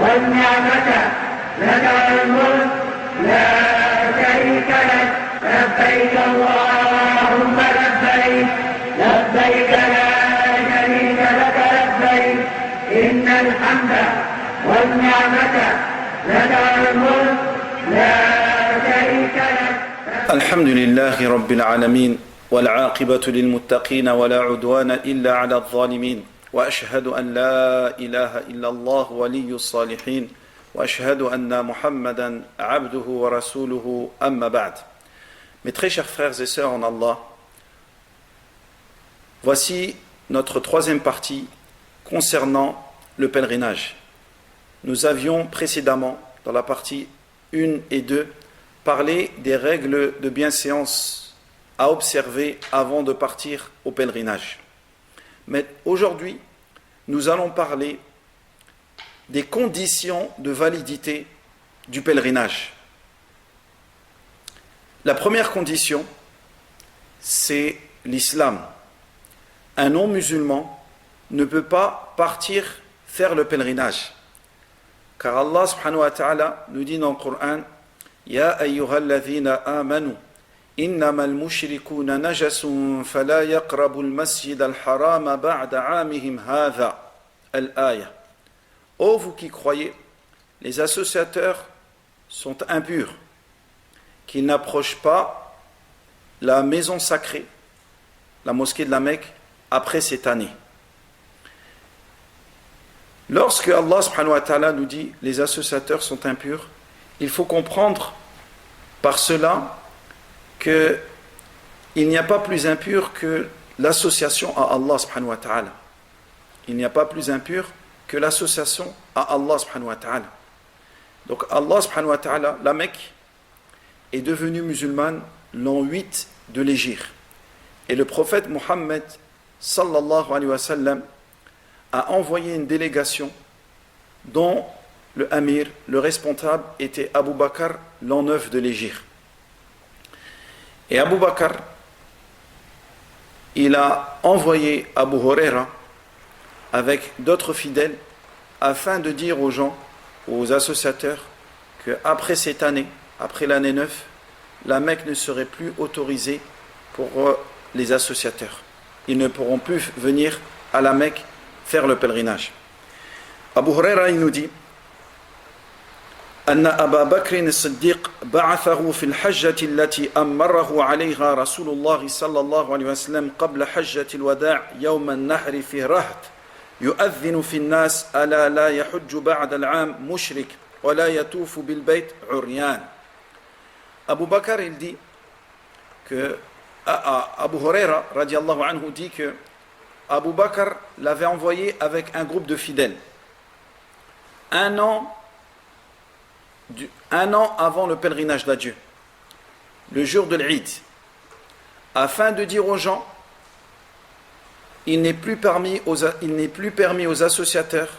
والنعمة لك والملك لا شريك لك لبيك اللهم لبيك لبيك لا شريك لك لبيك إن الحمد والنعمة لك والملك لا شريك لك. الحمد لله رب العالمين والعاقبة للمتقين ولا عدوان إلا على الظالمين وأشهد أن لا إله إلا الله ولي الصالحين وأشهد أن محمدا عبده ورسوله أما بعد. Mes très chers frères et sœurs en Allah, voici notre troisième partie concernant le pèlerinage. Nous avions précédemment, dans la partie 1 et 2, parlé des règles de bienséance à observer avant de partir au pèlerinage. Mais aujourd'hui, nous allons parler des conditions de validité du pèlerinage. La première condition, c'est l'islam. Un non-musulman ne peut pas partir faire le pèlerinage. Car Allah subhanahu wa ta'ala nous dit dans le Coran, Ya ayyuhalladhina amanu, innama al-mushrikuna najasun fala yaqrabu al-masjid al-harama ba'da 'amihim hadha. Al-aya. Ô vous qui croyez, les associateurs sont impurs, qu'ils n'approchent pas la maison sacrée, la mosquée de la Mecque, après cette année. Lorsque Allah subhanahu wa ta'ala nous dit les associateurs sont impurs, il faut comprendre par cela qu'il n'y a pas plus impur que l'association à Allah subhanahu wa ta'ala. Il n'y a pas plus impur que l'association à Allah subhanahu wa ta'ala. Donc Allah subhanahu wa ta'ala, la Mecque, est devenue musulmane l'an 8 de l'Hégire. Et le prophète Mohammed sallallahu alayhi wa sallam a envoyé une délégation dont le amir, le responsable, était Abu Bakr l'an 9 de l'Hégire. Et Abu Bakr, il a envoyé Abu Huraira avec d'autres fidèles afin de dire aux gens, aux associateurs, qu'après cette année, après l'année 9, la Mecque ne serait plus autorisée pour les associateurs. Ils ne pourront plus venir à la Mecque faire le pèlerinage. Abu Huraira, il nous dit أن أبا بكر الصديق بعثه في الحجة التي أمره عليها رسول الله صلى الله عليه وسلم قبل حجة الوداع يوم النحر في رهط يؤذن في الناس ألا لا يحج بعد العام مشرك ولا يطوف بالبيت عريان. Abu Bakr, il dit que Abu Huraira radiallahu anhu dit que Abu Bakr l'avait envoyé avec un groupe de fidèles un an avant le pèlerinage d'adieu, le jour de l'Eid, afin de dire aux gens, il n'est plus permis aux associateurs,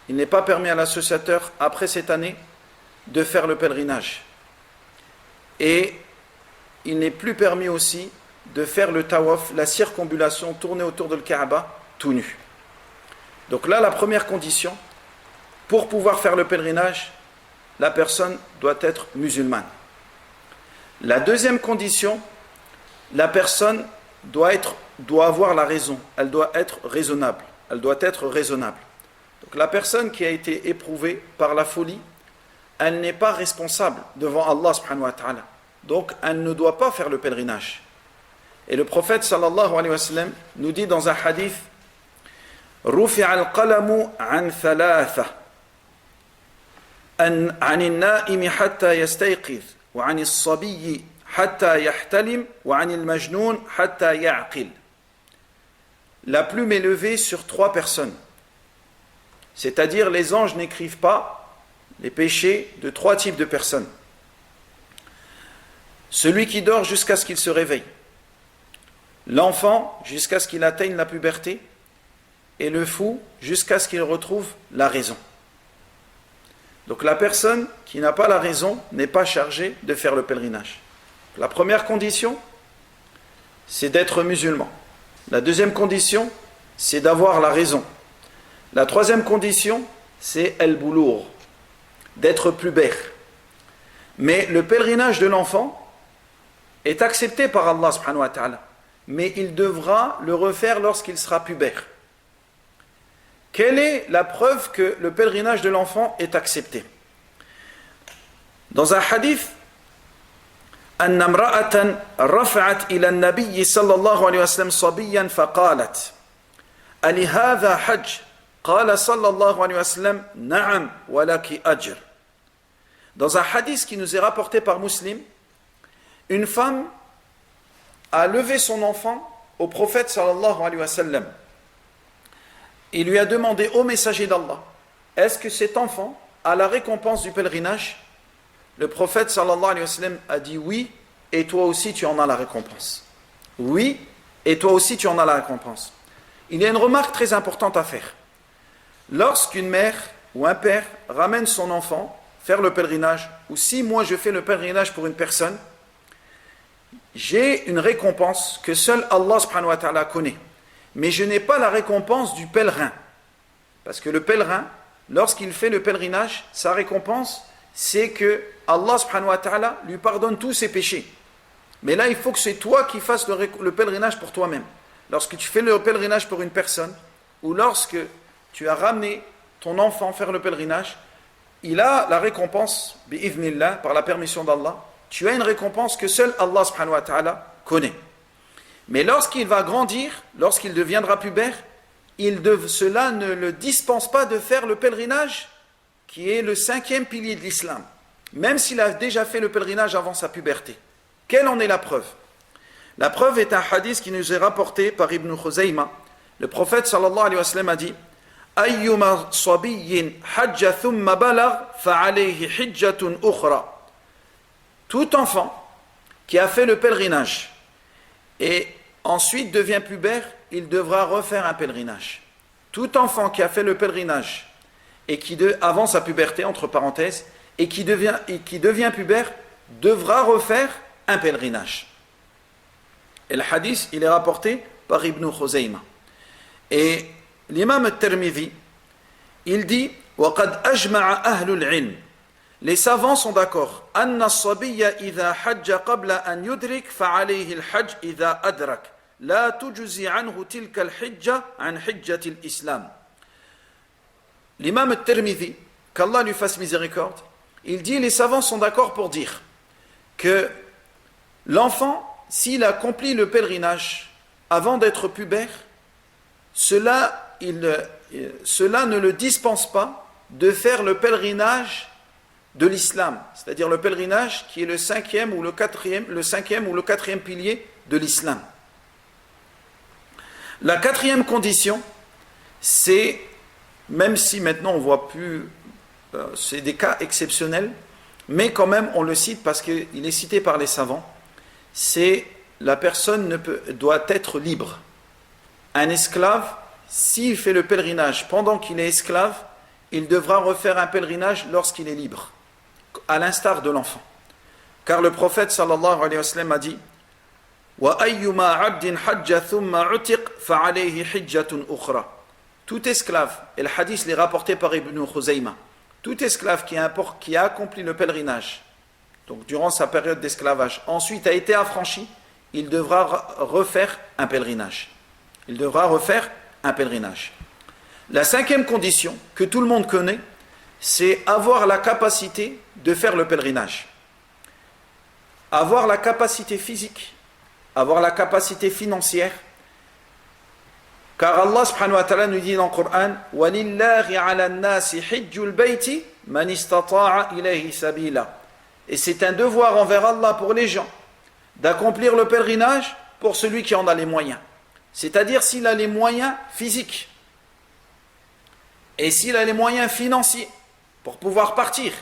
il n'est pas permis à l'associateur après cette année de faire le pèlerinage. Et il n'est plus permis aussi de faire le tawaf, la circumambulation, tourner autour de le Kaaba tout nu. Donc là, la première condition, pour pouvoir faire le pèlerinage, la personne doit être musulmane. La deuxième condition, la personne doit avoir la raison, elle doit être raisonnable. Elle doit être raisonnable. Donc la personne qui a été éprouvée par la folie, elle n'est pas responsable devant Allah subhanahu wa ta'ala. Donc elle ne doit pas faire le pèlerinage. Et le prophète sallallahu alayhi wa sallam nous dit dans un hadith, Rufi'a al-qalamu an thalatha. عن النائم حتى يستيقظ وعن الصبي حتى يحتلم وعن المجنون حتى يعقل. La plume est levée sur 3 personnes. C'est-à-dire les anges n'écrivent pas les péchés de 3 types de personnes. Celui qui dort jusqu'à ce qu'il se réveille, l'enfant jusqu'à ce qu'il atteigne la puberté, et le fou jusqu'à ce qu'il retrouve la raison. Donc la personne qui n'a pas la raison n'est pas chargée de faire le pèlerinage. La première condition, c'est d'être musulman. La deuxième condition, c'est d'avoir la raison. La troisième condition, c'est el-boulour, d'être pubère. Mais le pèlerinage de l'enfant est accepté par Allah subhanahu wa ta'ala. Mais il devra le refaire lorsqu'il sera pubère. Quelle est la preuve que le pèlerinage de l'enfant est accepté? Dans un hadith, أن امرأة رفعت إلى النبي صلى الله عليه وسلم صبيا فقالت ألهذا حج؟ قال صلى الله عليه وسلم نعم ولك أجر. Dans un hadith qui nous est rapporté par Muslim, une femme a levé son enfant au prophète sallallahu alayhi wa sallam. Il lui a demandé, ô messager d'Allah, est-ce que cet enfant a la récompense du pèlerinage? Le prophète sallallahu alayhi wa sallam a dit oui, et toi aussi tu en as la récompense. Oui, et toi aussi tu en as la récompense. Il y a une remarque très importante à faire. Lorsqu'une mère ou un père ramène son enfant faire le pèlerinage, ou si moi je fais le pèlerinage pour une personne, j'ai une récompense que seul Allah subhanahu wa ta'ala connaît. Mais je n'ai pas la récompense du pèlerin. Parce que le pèlerin, lorsqu'il fait le pèlerinage, sa récompense, c'est que Allah subhanahu wa ta'ala lui pardonne tous ses péchés. Mais là, il faut que c'est toi qui fasses le pèlerinage pour toi-même. Lorsque tu fais le pèlerinage pour une personne, ou lorsque tu as ramené ton enfant faire le pèlerinage, il a la récompense, bi'idhnillah, par la permission d'Allah. Tu as une récompense que seul Allah subhanahu wa ta'ala connaît. Mais lorsqu'il va grandir, lorsqu'il deviendra pubère, cela ne le dispense pas de faire le pèlerinage qui est le 5e pilier de l'islam, même s'il a déjà fait le pèlerinage avant sa puberté. Quelle en est la preuve? La preuve est un hadith qui nous est rapporté par Ibn Khuzayma. Le prophète sallallahu alayhi wa sallam a dit Ayyuma sabiyyin hajja thumma balagh fa'alayhi hijjatun ukhra. Tout enfant qui a fait le pèlerinage et ensuite devient pubère, il devra refaire un pèlerinage. Tout enfant qui a fait le pèlerinage et qui avant sa puberté, entre parenthèses, et qui devient pubère, devra refaire un pèlerinage. Et le hadith, il est rapporté par Ibn Khuzayma. Et l'imam al-Tirmidhi, il dit وَقَدْ أَجْمَعَ أَهْلُ الْعِلْمِ. Les savants sont d'accord. أَنَّ الصَّبِيَّ إِذَا حَجَّ قَبْلَ أَنْ يُدْرِكْ فَعَلَيْهِ الْحَجِّ إِذَا أَدْرَكْ لَا تُجْزِي عَنْهُ تِلْكَ الْحِجَّةِ عَنْ حِجَّةِ الْإِسْلَامِ. L'imam al-Tirmidhi, qu'Allah lui fasse miséricorde, il dit les savants sont d'accord pour dire que l'enfant, s'il accomplit le pèlerinage avant d'être pubère, cela ne le dispense pas de faire le pèlerinage de l'islam, c'est-à-dire le pèlerinage qui est le 5e ou le 4e pilier de l'islam. La 4e condition, c'est, même si maintenant on ne voit plus, c'est des cas exceptionnels, mais quand même on le cite parce qu'il est cité par les savants, c'est la personne doit être libre. Un esclave, s'il fait le pèlerinage pendant qu'il est esclave, il devra refaire un pèlerinage lorsqu'il est libre, à l'instar de l'enfant. Car le prophète sallallahu alayhi wa sallam a dit وَأَيُّمَا عَبْدٍ حَجَّ ثُمَّ عُتِقْ فَعَلَيْهِ حِجَّةٌ أُخْرَى. Tout esclave, et le hadith l'est rapporté par Ibn Khuzayma, tout esclave qui a accompli le pèlerinage, donc durant sa période d'esclavage, ensuite a été affranchi, il devra refaire un pèlerinage. Il devra refaire un pèlerinage. La 5e condition, que tout le monde connaît, c'est avoir la capacité de faire le pèlerinage. Avoir la capacité physique, avoir la capacité financière, car Allah subhanahu wa ta'ala nous dit dans le Coran وَلِلَّهِ عَلَى النَّاسِ حِجُّ الْبَيْتِ مَنِ اسْتَطَاعَ إِلَيْهِ سَبِيلًا. Et c'est un devoir envers Allah pour les gens d'accomplir le pèlerinage pour celui qui en a les moyens. C'est-à-dire s'il a les moyens physiques et s'il a les moyens financiers pour pouvoir partir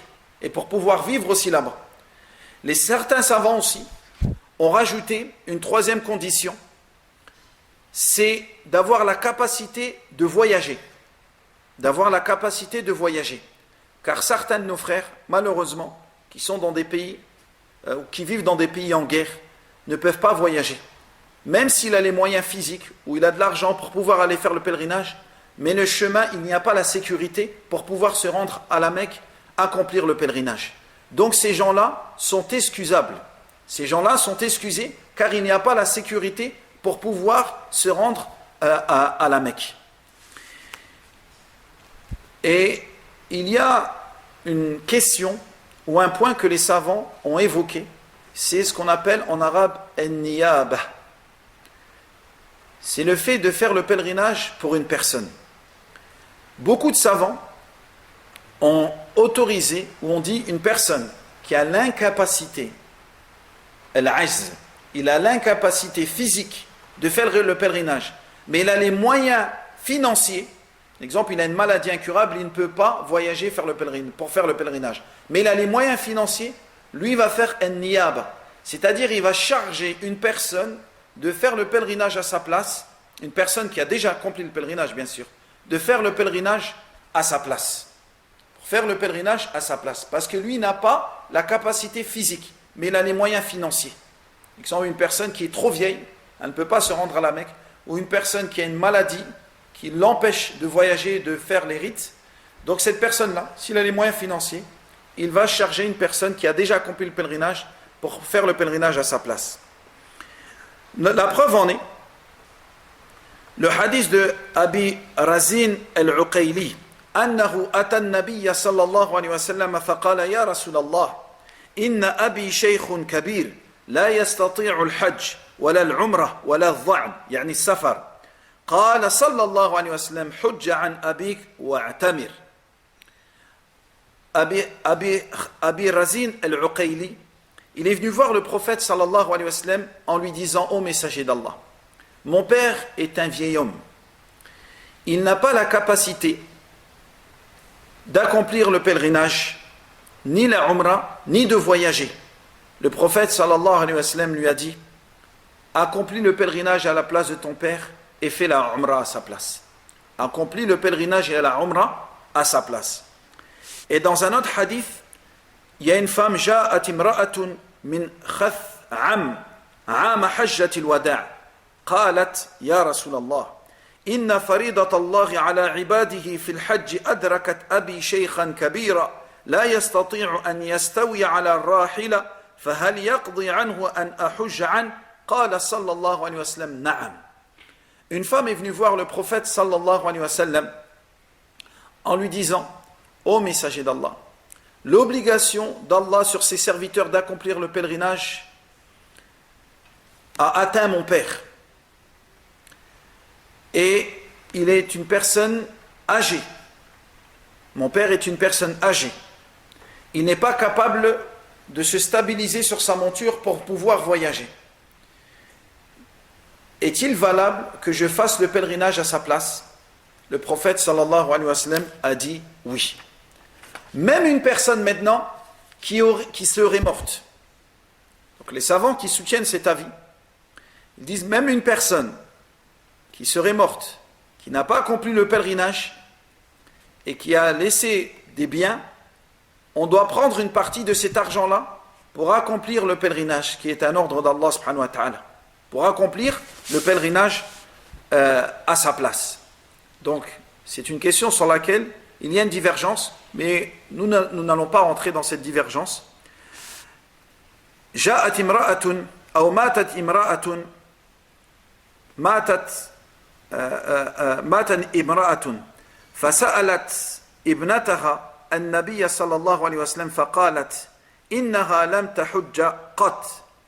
et pour pouvoir vivre aussi là-bas. Certains savants aussi ont rajouté une 3e condition, c'est d'avoir la capacité de voyager. D'avoir la capacité de voyager. Car certains de nos frères, malheureusement, qui sont dans des pays, qui vivent dans des pays en guerre, ne peuvent pas voyager. Même s'il a les moyens physiques, ou il a de l'argent pour pouvoir aller faire le pèlerinage, mais le chemin, il n'y a pas la sécurité pour pouvoir se rendre à la Mecque accomplir le pèlerinage. Donc ces gens-là sont excusables. Ces gens-là sont excusés car il n'y a pas la sécurité pour pouvoir se rendre à la Mecque. Et il y a une question ou un point que les savants ont évoqué, c'est ce qu'on appelle en arabe an-niyaba. C'est le fait de faire le pèlerinage pour une personne. Beaucoup de savants ont autorisé ou ont dit une personne qui a l'incapacité, al-ajz, il a l'incapacité physique de faire le pèlerinage, mais il a les moyens financiers. Par exemple, il a une maladie incurable, il ne peut pas voyager pour faire le pèlerinage. Mais il a les moyens financiers, lui va faire un niyaba. C'est-à-dire, il va charger une personne de faire le pèlerinage à sa place, une personne qui a déjà accompli le pèlerinage, bien sûr, de faire le pèlerinage à sa place. Pour faire le pèlerinage à sa place. Parce que lui n'a pas la capacité physique, mais il a les moyens financiers. Par exemple, une personne qui est trop vieille, elle ne peut pas se rendre à la Mecque, ou une personne qui a une maladie, qui l'empêche de voyager, de faire les rites. Donc cette personne-là, s'il a les moyens financiers, il va charger une personne qui a déjà accompli le pèlerinage pour faire le pèlerinage à sa place. La preuve en est le hadith de Abi Razin al-Uqayli أنه أتى النبي صلى الله عليه وسلم فقال يا رسول الله إن أبي شيخ كبير لا يستطيع الحج ولا العمرة ولا الظعن يعني السفر قال صلى الله عليه وسلم حج عن أبيك واعتمر. Abi Razin al-Uqayli, il est venu voir le prophète sallallahu alayhi wa sallam en lui disant: ô messager d'Allah, mon père est un vieil homme, il n'a pas la capacité d'accomplir le pèlerinage, ni la umrah, ni de voyager. Le prophète sallallahu alayhi wa sallam lui a dit: accomplis le pèlerinage à la place de ton père et fais la umrah à sa place. Accomplis le pèlerinage et la umrah à sa place. Et dans un autre hadith, il y a une femme, جاءت امرأة من خثعم عام حجة الوداع قالت يا رسول الله إن فريضة الله على عباده في الحج أدركت أبي شيخا كبيرا لا يستطيع أن يستوي على الراحلة فهل يقضي عنه أن أحج عنه قال صلى الله عليه وسلم نعم. Une femme est venue voir le prophète sallallahu alayhi wa sallam en lui disant: ô messager d'Allah, l'obligation d'Allah sur ses serviteurs d'accomplir le pèlerinage a atteint mon père. Et il est une personne âgée. Mon père est une personne âgée. Il n'est pas capable de se stabiliser sur sa monture pour pouvoir voyager. Est-il valable que je fasse le pèlerinage à sa place? Le prophète sallallahu alayhi wa sallam a dit oui. Même une personne maintenant qui serait morte. Donc les savants qui soutiennent cet avis, ils disent même une personne qui serait morte, qui n'a pas accompli le pèlerinage et qui a laissé des biens, on doit prendre une partie de cet argent-là pour accomplir le pèlerinage, qui est un ordre d'Allah subhanahu wa ta'ala, pour accomplir le pèlerinage à sa place. Donc c'est une question sur laquelle il y a une divergence, mais nous n'allons pas rentrer dans cette divergence. جاءت امرأة أو ماتت امرأة مات امرأة فسألت ابنتها النبي صلى الله عليه وسلم فقالت إنها لم تحج قط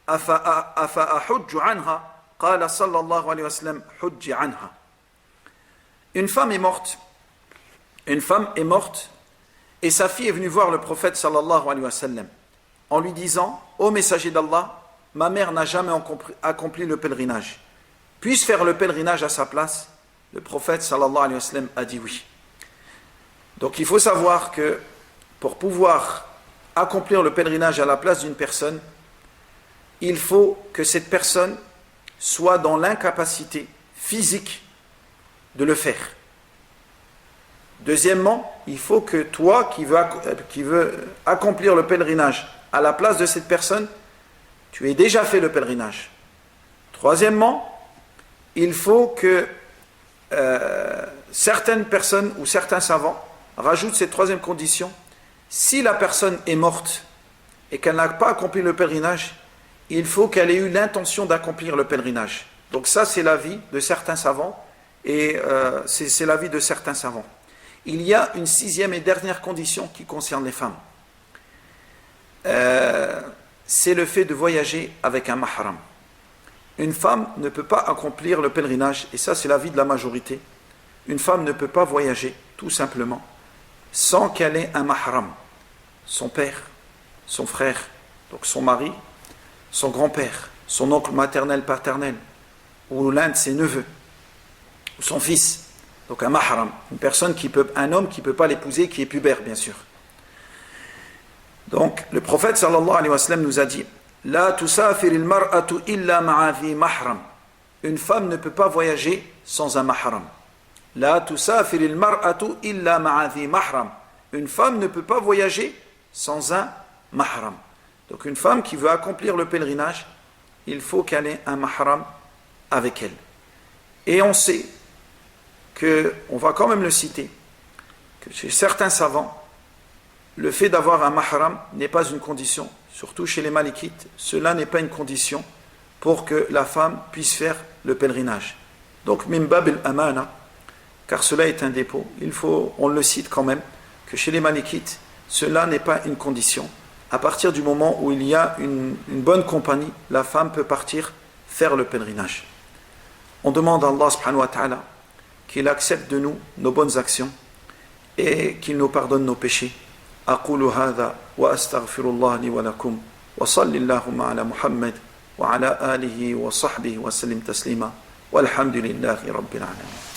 أفأحج عنها قال صلى الله عليه وسلم حج عنها. Une femme est morte et sa fille est venue voir le prophète sallallahu alayhi wa sallam en lui disant: ô messager d'Allah, ma mère n'a jamais accompli le pèlerinage, puis-je faire le pèlerinage à sa place? Le prophète sallallahu alayhi wa sallam a dit oui. Donc il faut savoir que pour pouvoir accomplir le pèlerinage à la place d'une personne, il faut que cette personne soit dans l'incapacité physique de le faire. Deuxièmement, il faut que toi qui veux accomplir le pèlerinage à la place de cette personne, tu aies déjà fait le pèlerinage. Troisièmement, il faut que certaines personnes ou certains savants rajoutent cette troisième condition, Si la personne est morte et qu'elle n'a pas accompli le pèlerinage, il faut qu'elle ait eu l'intention d'accomplir le pèlerinage. Donc ça, c'est l'avis de certains savants, et c'est l'avis de certains savants. Il y a une sixième et dernière condition qui concerne les femmes. C'est le fait de voyager avec un mahram. Une femme ne peut pas accomplir le pèlerinage, et ça c'est l'avis de la majorité. Une femme ne peut pas voyager, tout simplement, sans qu'elle ait un mahram. Son père, son frère, donc son mari, son grand-père, son oncle maternel, paternel, ou l'un de ses neveux, ou son fils. Donc un mahram, un homme qui ne peut pas l'épouser, qui est pubère, bien sûr. Donc le prophète sallallahu alayhi wa sallam nous a dit: La tusafir al-mar'atu illa ma'a dhi mahram. Une femme ne peut pas voyager sans un mahram. La tusafir al-mar'atu illa ma'a dhi mahram. Une femme ne peut pas voyager sans un mahram. Donc une femme qui veut accomplir le pèlerinage, il faut qu'elle ait un mahram avec elle. Et on sait on va quand même le citer, que chez certains savants, le fait d'avoir un mahram n'est pas une condition, surtout chez les malikites, cela n'est pas une condition pour que la femme puisse faire le pèlerinage. Donc, min bab al-amana, car cela est un dépôt, on le cite quand même, que chez les malikites, cela n'est pas une condition. À partir du moment où il y a une bonne compagnie, la femme peut partir faire le pèlerinage. On demande à Allah subhanahu wa ta'ala qu'il accepte de nous nos bonnes actions et qu'il nous pardonne nos péchés. أقول هذا وأستغفر الله لي ولكم وصل اللهم على محمد وعلى آله وصحبه وسلم تسليما والحمد لله رب العالمين.